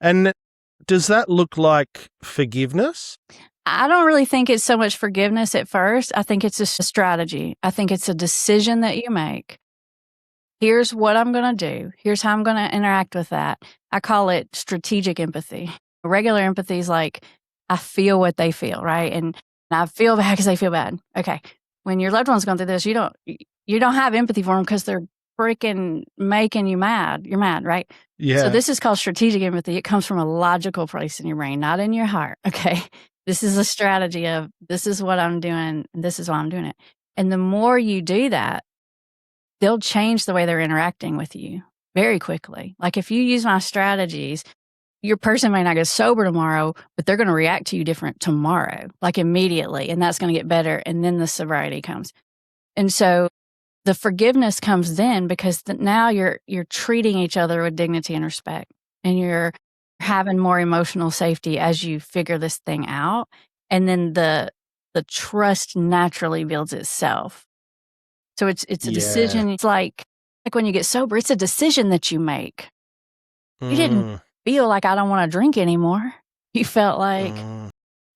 And does that look like forgiveness? I don't really think it's so much forgiveness at first. I think it's just a strategy. I think it's a decision that you make. Here's what I'm going to do. Here's how I'm going to interact with that. I call it strategic empathy. Regular empathy is like, I feel what they feel, right? And I feel bad because they feel bad. Okay. When your loved one's going through this, you don't have empathy for them because they're freaking making you mad. You're mad, right? Yeah. So this is called strategic empathy. It comes from a logical place in your brain, not in your heart. Okay. This is a strategy of, this is what I'm doing, and this is why I'm doing it. And the more you do that, they'll change the way they're interacting with you very quickly. Like if you use my strategies, your person may not get sober tomorrow, but they're going to react to you different tomorrow, like immediately. And that's going to get better. And then the sobriety comes. And so the forgiveness comes then because now you're treating each other with dignity and respect, and you're having more emotional safety as you figure this thing out. And then the trust naturally builds itself. So it's a decision. It's like when you get sober, it's a decision that you make. You didn't feel like I don't want to drink anymore. You felt like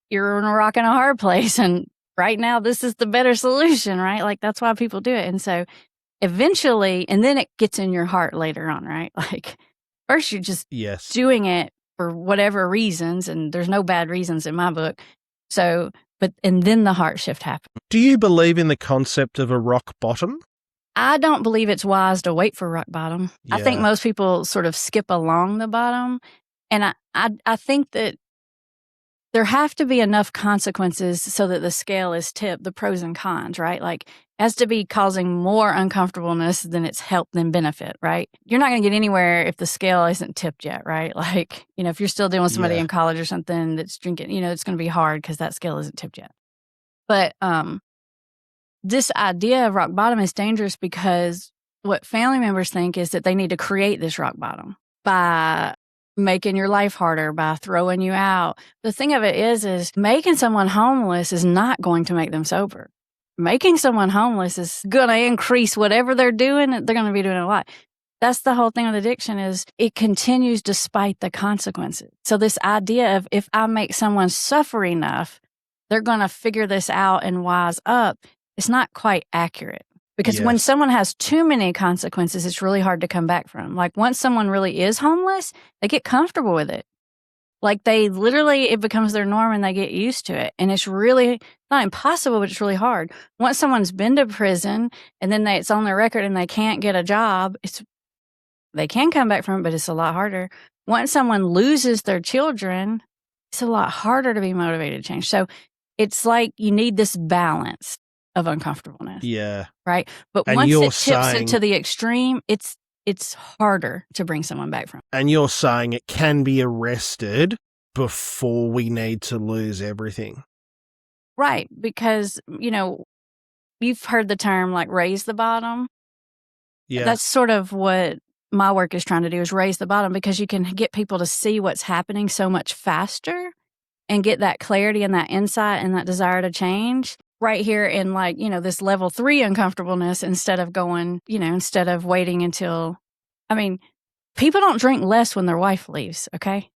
you're in a rock and a hard place. And right now, this is the better solution, right? Like that's why people do it. And so eventually, and then it gets in your heart later on, right? Like first you're just doing it for whatever reasons. And there's no bad reasons in my book. So, and then the heart shift happens. Do you believe in the concept of a rock bottom? I don't believe it's wise to wait for rock bottom. I think most people sort of skip along the bottom. And I think that there have to be enough consequences so that the scale is tipped, the pros and cons, right? Like it has to be causing more uncomfortableness than it's help than benefit, right? You're not going to get anywhere if the scale isn't tipped yet, right? Like, if you're still dealing with somebody in college or something that's drinking, it's going to be hard because that scale isn't tipped yet. But this idea of rock bottom is dangerous because what family members think is that they need to create this rock bottom by making your life harder, by throwing you out. The thing of it is making someone homeless is not going to make them sober. Making someone homeless is going to increase whatever they're doing. They're going to be doing it a lot. That's the whole thing with addiction is it continues despite the consequences. So this idea of if I make someone suffer enough, they're going to figure this out and wise up. It's not quite accurate because when someone has too many consequences, it's really hard to come back from. Like once someone really is homeless, they get comfortable with it. Like it becomes their norm and they get used to it. And it's really not impossible, but it's really hard. Once someone's been to prison and then it's on their record and they can't get a job, they can come back from it, but it's a lot harder. Once someone loses their children, it's a lot harder to be motivated to change. So it's like you need this balance of uncomfortableness. Yeah. Right? But once it tips it to the extreme, it's harder to bring someone back from. And you're saying it can be arrested before we need to lose everything. Right. Because, you've heard the term like raise the bottom. Yeah. That's sort of what my work is trying to do is raise the bottom because you can get people to see what's happening so much faster and get that clarity and that insight and that desire to change right here in this level 3 uncomfortableness instead of going, instead of waiting until, people don't drink less when their wife leaves. Okay.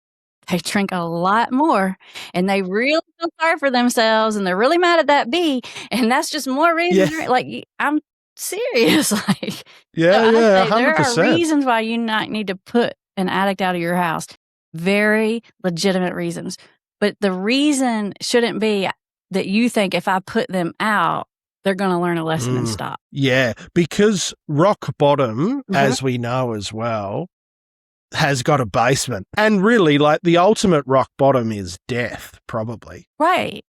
They drink a lot more and they really feel sorry for themselves and they're really mad at that bee. And that's just more reason. Yeah. Like I'm serious. Like, 100%. There are reasons why you not need to put an addict out of your house. Very legitimate reasons. But the reason shouldn't be that you think if I put them out, they're going to learn a lesson and stop. Yeah, because rock bottom, as we know as well, has got a basement. And really, the ultimate rock bottom is death, probably. Right.